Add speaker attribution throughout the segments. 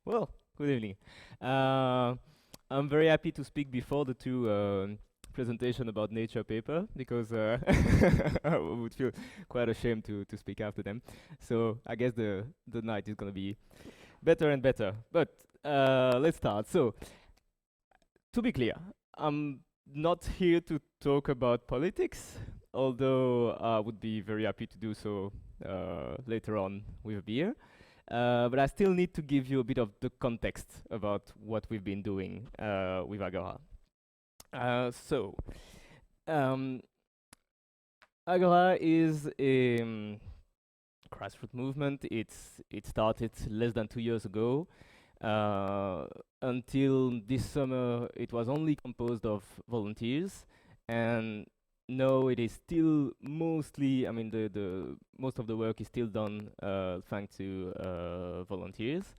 Speaker 1: Well, good evening. Uh, I'm very happy to speak before the two presentation about nature paper because I would feel quite ashamed to speak after them. So I guess the night is gonna be better and better. But let's start. So to be clear, I'm not here to talk about politics, although I would be very happy to do so later on with a beer. But I still need to give you a bit of the context about what we've been doing with Agora. So, um, Agora is a grassroots movement. It started less than 2 years ago. Uh, until this summer, it was only composed of volunteers, and now it is still mostly. I mean, the most of the work is still done thanks to volunteers,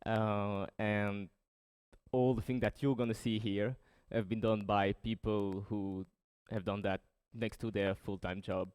Speaker 1: and all the things that you're gonna see here have been done by people who have done that next to their full-time job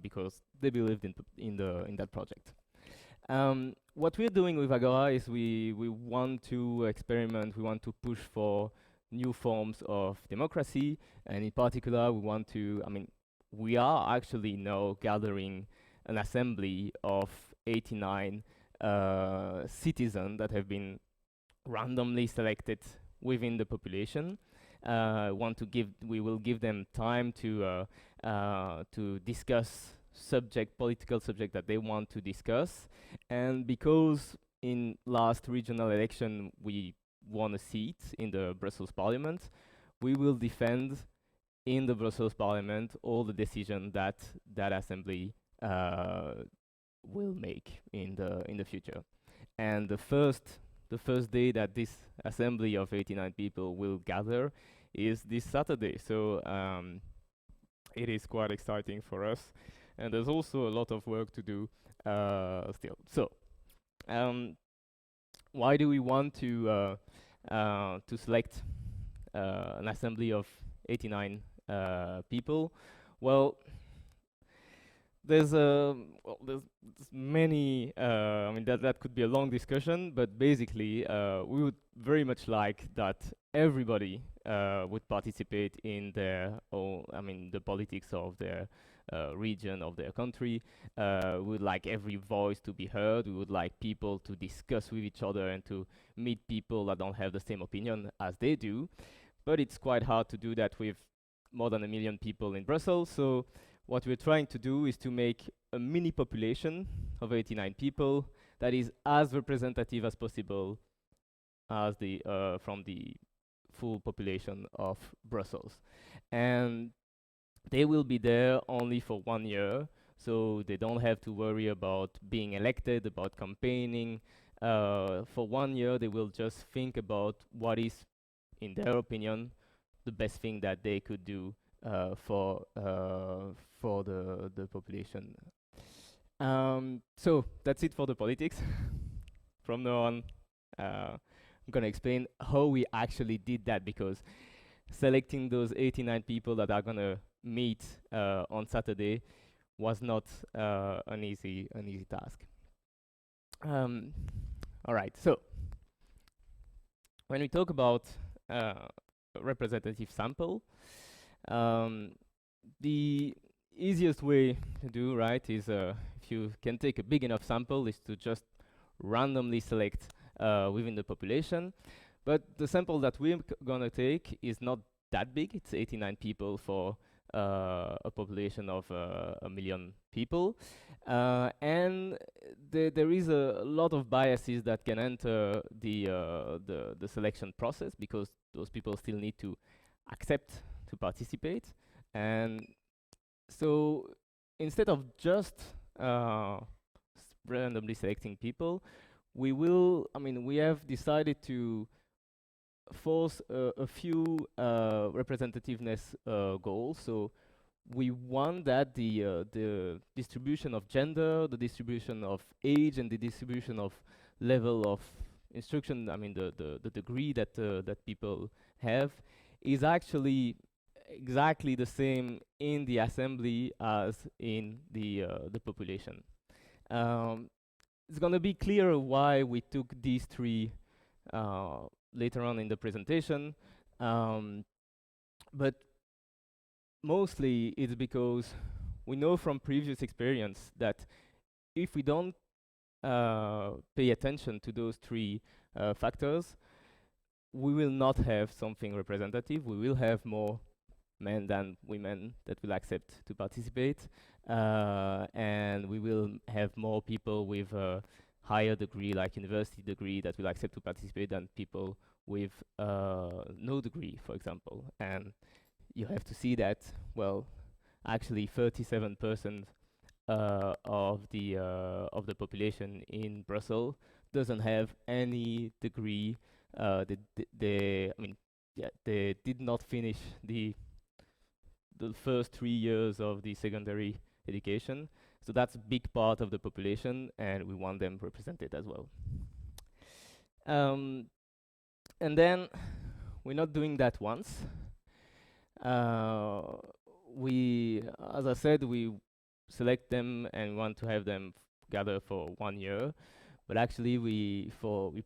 Speaker 1: because they believed in that project. What we're doing with Agora is we want to experiment, we want to push for new forms of democracy, and in particular, we want to, I mean, we are actually now gathering an assembly of 89 citizens that have been randomly selected within the population. We will give them time to discuss political subject that they want to discuss, and because in last regional election we won a seat in the Brussels Parliament, we will defend in the Brussels Parliament all the decisions that that assembly uh, will make in the future. And the first day that this assembly of 89 people will gather is this Saturday. So it is quite exciting for us, and there's also a lot of work to do still. So um, why do we want to select an assembly of 89 people? Well, there's many. I mean, that could be a long discussion, but basically, we would very much like that everybody would participate in their own. I mean, the politics of their region, of their country. We would like every voice to be heard. We would like people to discuss with each other and to meet people that don't have the same opinion as they do. But it's quite hard to do that with more than 1 million people in Brussels. So what we're trying to do is to make a mini population of 89 people that is as representative as possible as the from the full population of Brussels. And they will be there only for 1 year, so they don't have to worry about being elected, about campaigning. For 1 year, they will just think about what is, in their opinion, the best thing that they could do for the population. So that's it for the politics. From now on, I'm gonna explain how we actually did that, because selecting those 89 people that are gonna meet on Saturday was not an easy task. Um, all right, so when we talk about uh, a representative sample, um, the easiest way to do, right, is if you can take a big enough sample, is to just randomly select within the population. But the sample that we're gonna take is not that big. It's 89 people for a population of 1 million people. And there is a lot of biases that can enter the selection process, because those people still need to accept to participate. And so instead of just randomly selecting people, we have decided to force a few representativeness goals. So we want that the distribution of gender, the distribution of age, and the distribution of level of instruction, I mean the degree that people have, is actually exactly the same in the assembly as in the population. Um, it's gonna be clear why we took these three later on in the presentation, but mostly it's because we know from previous experience that if we don't pay attention to those three factors, we will not have something representative. We will have more men than women that will accept to participate, and we will have more people with a higher degree, like university degree, that will accept to participate than people with no degree, for example. And you have to see that, well, actually 37% of the population in Brussels doesn't have any degree. I mean, yeah, they did not finish the first 3 years of the secondary education. So that's a big part of the population, and we want them represented as well. And then we're not doing that once. We, as I said, we select them and want to have them gather for 1 year. But actually, we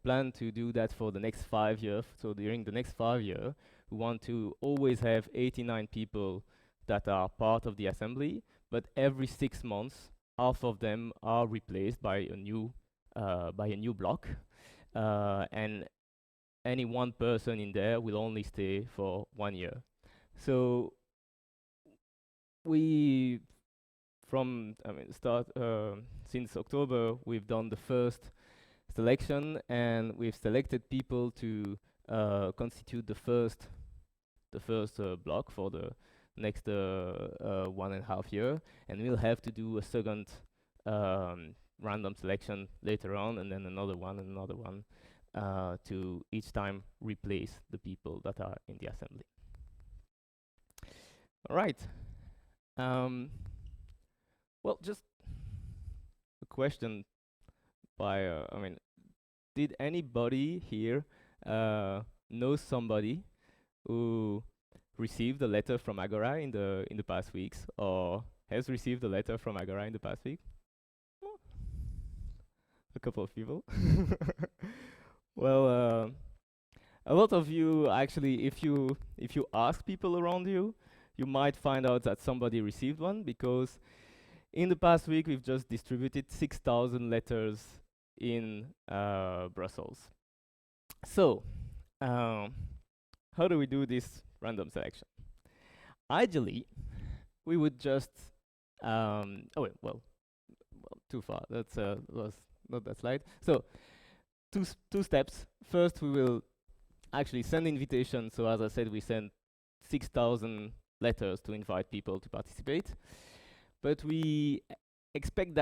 Speaker 1: plan to do that for the next 5 years. So during the next 5 years, we want to always have 89 people that are part of the assembly. But every 6 months, half of them are replaced by a new block, and any one person in there will only stay for 1 year. So we, since October, we've done the first selection, and we've selected people to constitute the first block for the next 1.5 year, and we'll have to do a second random selection later on, and then another one to each time replace the people that are in the assembly. All right. Well, just a question by, did anybody here know somebody who received a letter from Agora in the past weeks, or has received a letter from Agora in the past week? A couple of people. Well, a lot of you actually, if you ask people around you, you might find out that somebody received one, because in the past week we've just distributed 6,000 letters in Brussels. So, how do we do this random selection? Ideally, we would just too far. That's was not that slide. So, two steps. First, we will actually send invitation. So, as I said, we send 6,000 letters to invite people to participate. But we expected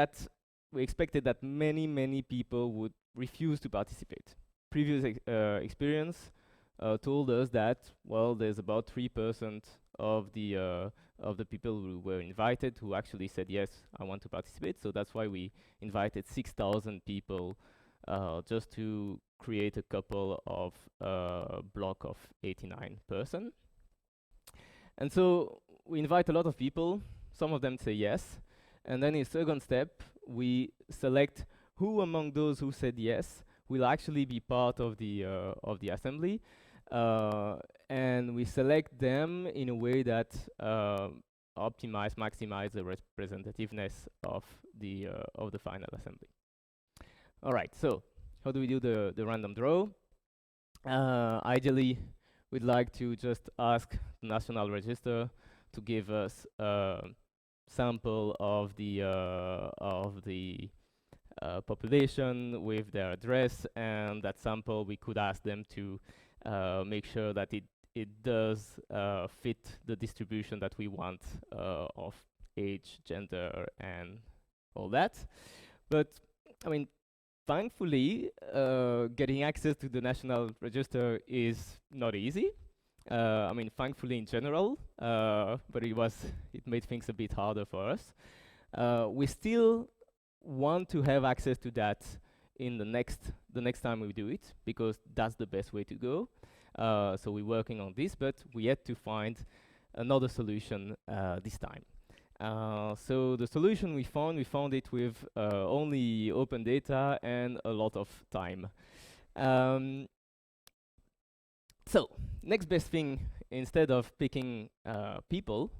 Speaker 1: that many people would refuse to participate. Previous experience told us that, well, there's about 3% of the people who were invited who actually said, yes, I want to participate. So that's why we invited 6,000 people just to create a couple of block of 89 person. And so we invite a lot of people. Some of them say yes. And then in second step, we select who among those who said yes will actually be part of the assembly. And we select them in a way that maximize the representativeness of the final assembly. All right, so how do we do the random draw? Ideally, we'd like to just ask the National Register to give us a sample of the population with their address, and that sample we could ask them to make sure that it does fit the distribution that we want of age, gender, and all that. But I mean, thankfully, getting access to the National Register is not easy. I mean, thankfully in general, but it made things a bit harder for us. We still want to have access to that in the next time we do it, because that's the best way to go. So we're working on this, but we had to find another solution this time. So the solution we found it with only open data and a lot of time. Um, so next best thing, instead of picking people,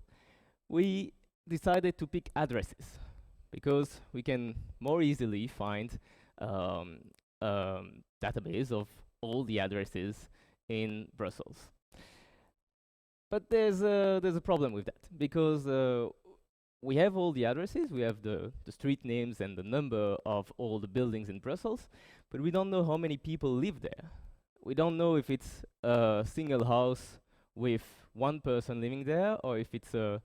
Speaker 1: we decided to pick addresses because we can more easily find um, database of all the addresses in Brussels. But there's a problem with that because we have all the addresses, we have the street names and the number of all the buildings in Brussels, but we don't know how many people live there. We don't know if it's a single house with one person living there or if it's a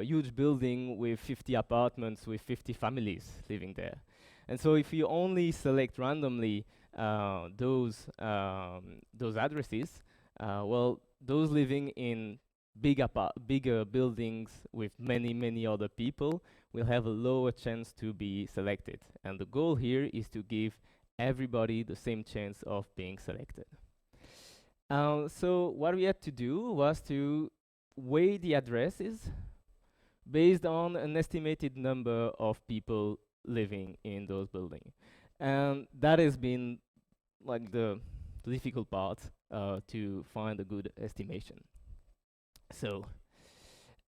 Speaker 1: huge building with 50 apartments with 50 families living there. And so if you only select randomly those addresses, well, those living in bigger buildings with many other people will have a lower chance to be selected. And the goal here is to give everybody the same chance of being selected. So what we had to do was to weigh the addresses based on an estimated number of people living in those buildings. And that has been like the difficult part to find a good estimation. So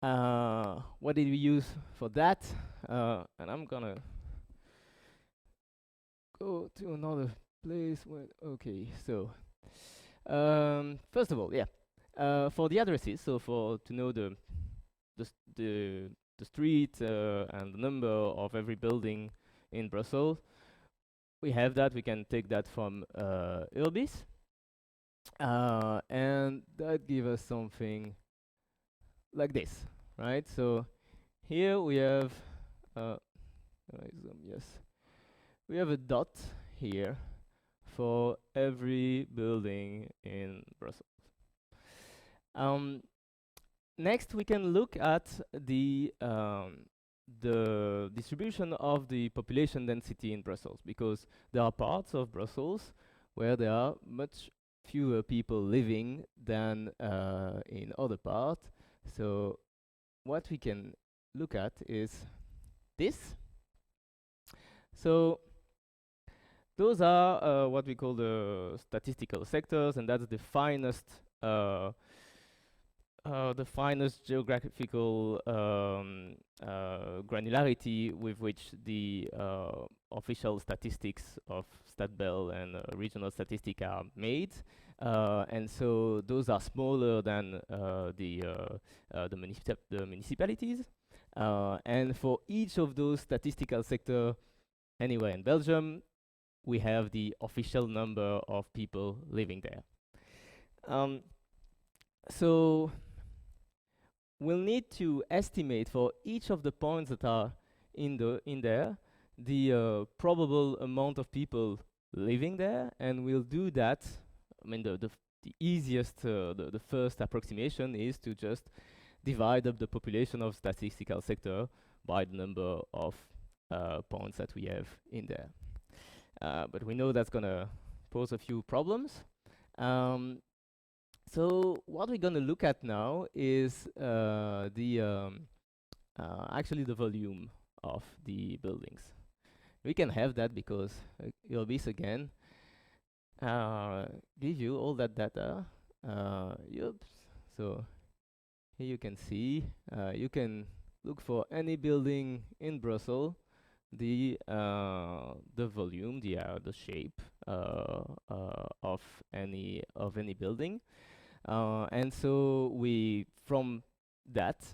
Speaker 1: what did we use for that? And I'm gonna go to another place where, okay, so first of all, yeah, for the addresses, so to know the street and the number of every building in Brussels, we have that. We can take that from Urbis, and that gives us something like this, right? So here we have, yes, we have a dot here for every building in Brussels. Next, we can look at the distribution of the population density in Brussels, because there are parts of Brussels where there are much fewer people living than in other parts. So what we can look at is this. So those are what we call the statistical sectors, and that's the finest geographical granularity with which the official statistics of Stadbel and regional statistics are made. And so those are smaller than the municipalities. And for each of those statistical sectors anywhere in Belgium, we have the official number of people living there. So we'll need to estimate for each of the points that are in there the probable amount of people living there, and we'll do that. I mean, the easiest, the first approximation is to just divide up the population of statistical sector by the number of points that we have in there. But we know that's gonna pose a few problems. So what we're gonna look at now is actually the volume of the buildings. We can have that because Urbis again give you all that data. So here you can see, you can look for any building in Brussels, the volume, the shape of any building. And so from that,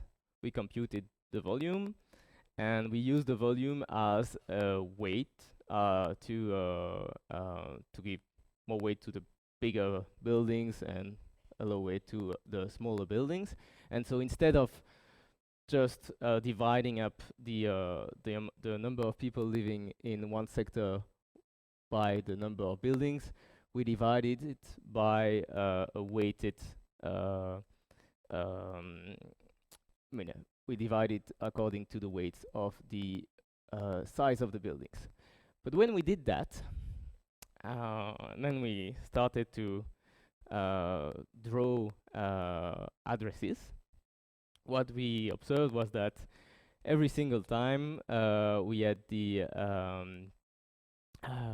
Speaker 1: we computed the volume, and we use the volume as a weight to give more weight to the bigger buildings and a low weight to the smaller buildings. And so instead of just dividing up the number of people living in one sector by the number of buildings, we divided it by a weighted. We divide it according to the weights of the size of the buildings. But when we did that, then we started to draw addresses. What we observed was that every single time we had the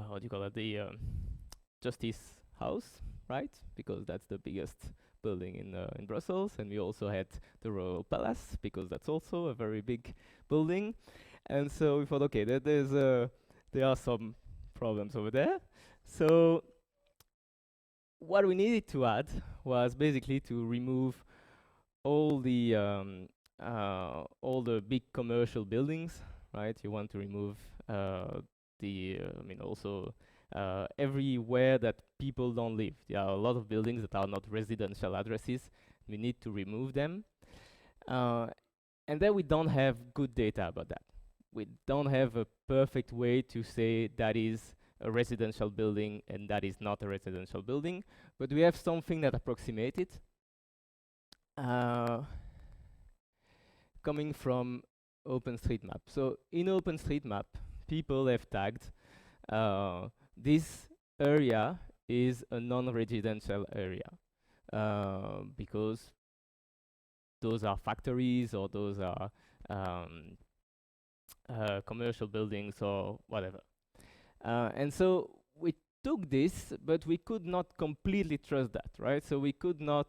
Speaker 1: what do you call it, the justice house, right? Because that's the biggest building in Brussels, and we also had the royal palace because that's also a very big building. And so we thought, okay, there are some problems over there. So what we needed to add was basically to remove all the big commercial buildings, right? You want to remove I mean, also everywhere that people don't live. There are a lot of buildings that are not residential addresses. We need to remove them. And then we don't have good data about that. We don't have a perfect way to say that is a residential building and that is not a residential building, but we have something that approximates it. Coming from OpenStreetMap. So in OpenStreetMap, people have tagged this area is a non-residential area because those are factories or those are commercial buildings or whatever. And so we took this, but we could not completely trust that, right? So we could not,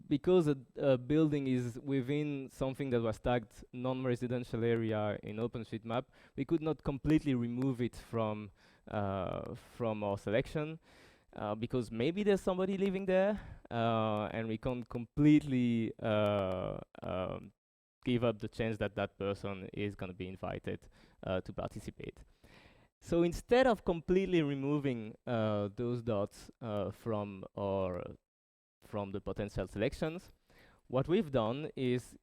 Speaker 1: because a building is within something that was tagged non-residential area in OpenStreetMap, we could not completely remove it from our selection. Because maybe there's somebody living there, and we can't completely give up the chance that that person is going to be invited to participate. So instead of completely removing those dots from the potential selections, what we've done is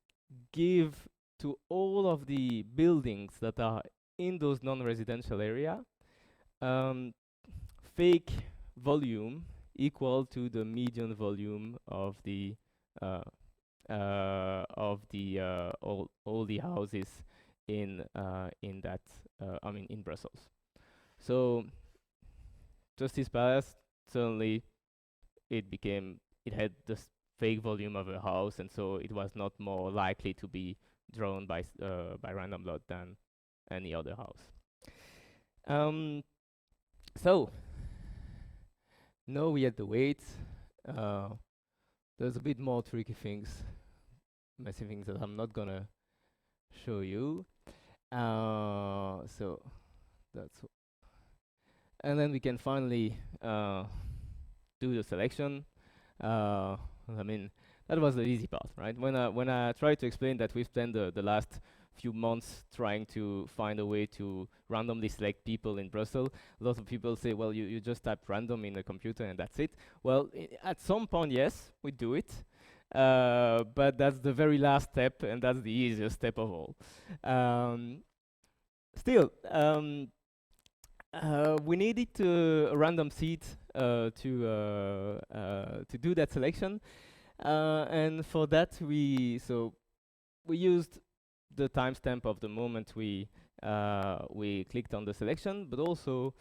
Speaker 1: give to all of the buildings that are in those non-residential area fake volume equal to the median volume of the all the houses in that I mean in Brussels. So Justice Palace, suddenly it had this fake volume of a house, and so it was not more likely to be drawn by random lot than any other house. So now we have to wait. There's a bit more tricky things, messy things that I'm not gonna show you. So that's, and then we can finally do the selection. I mean, that was the easy part, right? When I tried to explain that we spent the last few months trying to find a way to randomly select people in Brussels, a lot of people say, well, you just type random in the computer and that's it. Well, at some point, yes, we do it. But that's the very last step, and that's the easiest step of all. Still, we needed a random seed to do that selection, and for that we used the timestamp of the moment we clicked on the selection, but also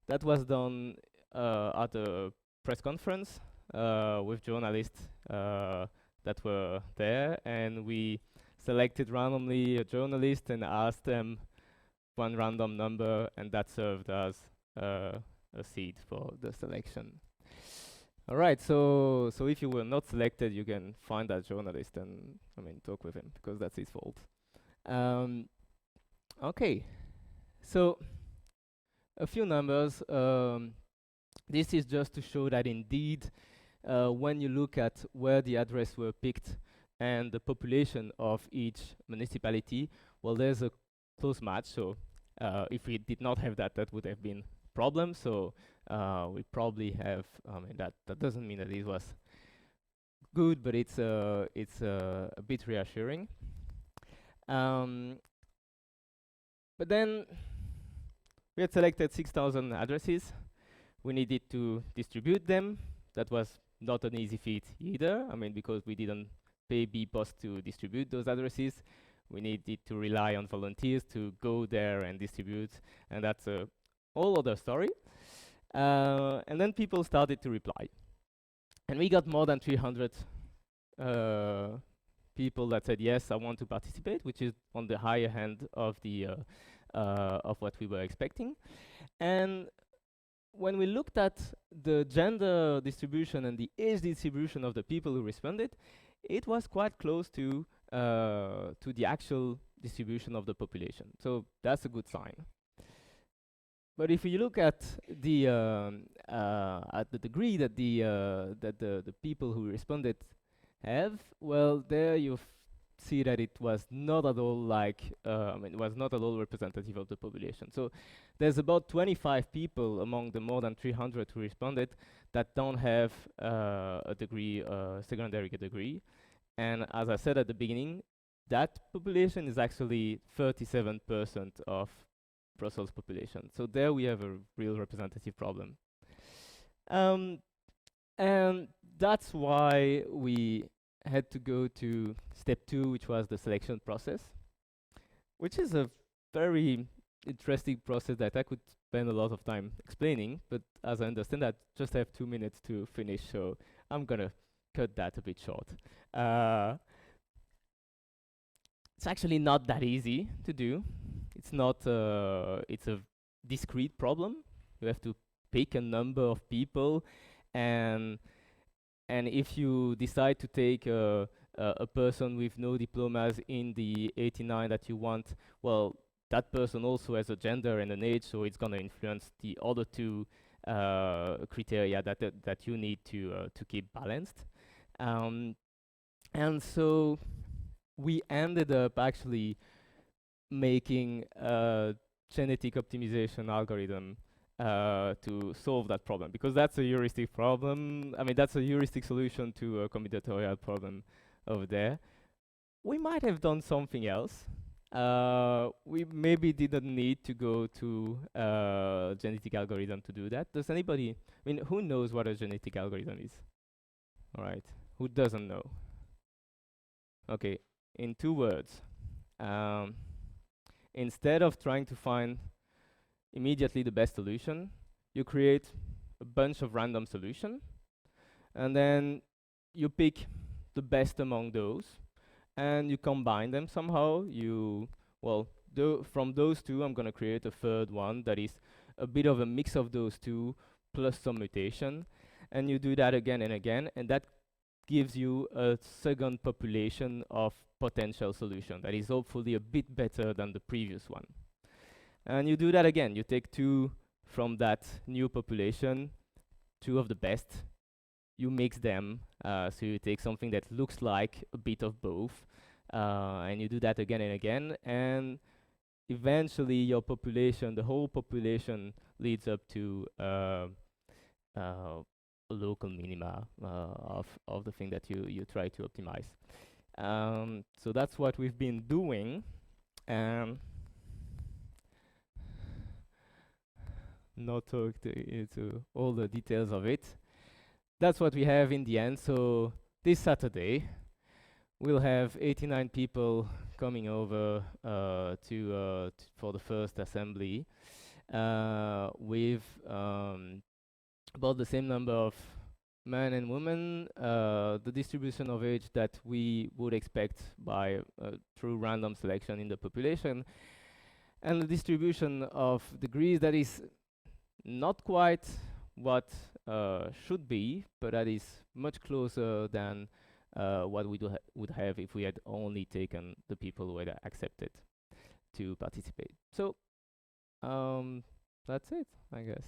Speaker 1: that was done at a press conference with journalists that were there, and we selected randomly a journalist and asked them one random number, and that served as a seed for the selection. All right, so if you were not selected, you can find that journalist and talk with him, because that's his fault. Okay, so a few numbers. This is just to show that indeed, when you look at where the address were picked and the population of each municipality, well, there's a close match. So if we did not have that, that would have been a problem. So we probably have, that doesn't mean that it was good, but it's a bit reassuring. But then we had selected 6,000 addresses. We needed to distribute them. That was not an easy feat either. Because we didn't pay bpost to distribute those addresses. We needed to rely on volunteers to go there and distribute, and that's a whole other story. And then people started to reply. And we got more than 300 people that said yes, I want to participate, which is on the higher end of the of what we were expecting. And when we looked at the gender distribution and the age distribution of the people who responded, it was quite close to the actual distribution of the population. So that's a good sign. But if you look at the degree that the people who responded have, well, there you see that it was not at all like, I mean, it was not at all representative of the population. So there's about 25 people among the more than 300 who responded that don't have a degree, secondary degree. And as I said at the beginning, that population is actually 37% of Brussels population. So there we have a real representative problem. And that's why we had to go to step 2, which was the selection process, which is a very interesting process that I could spend a lot of time explaining, but as I understand, I just have 2 minutes to finish, so I'm gonna cut that a bit short. It's actually not that easy to do. It's not, it's a discrete problem. You have to pick a number of people, and if you decide to take a person with no diplomas in the 89 that you want, well, that person also has a gender and an age, so it's gonna influence the other two criteria that you need to keep balanced. And so we ended up actually making a genetic optimization algorithm to solve that problem, because that's a heuristic problem. I mean, that's a heuristic solution to a combinatorial problem over there. We might have done something else. We maybe didn't need to go to genetic algorithm to do that. Does anybody, I mean, who knows what a genetic algorithm is? All right, who doesn't know? Okay, in 2 words. Instead of trying to find immediately the best solution, you create a bunch of random solutions, and then you pick the best among those, and you combine them somehow. From those 2, I'm gonna create a third one that is a bit of a mix of those 2 plus some mutation, and you do that again and again, and that gives you a second population of potential solution that is hopefully a bit better than the previous one. And you do that again. You take 2 from that new population, 2 of the best. You mix them, so you take something that looks like a bit of both, and you do that again and again, and eventually your population, the whole population, leads up to a local minima of the thing that you try to optimize. So that's what we've been doing. Not talk into all the details of it. That's what we have in the end. So this Saturday, we'll have 89 people coming over for the first assembly with about the same number of men and women, the distribution of age that we would expect by through random selection in the population, and the distribution of degrees that is not quite what should be, but that is much closer than what we would have if we had only taken the people who had accepted to participate. So that's it, I guess.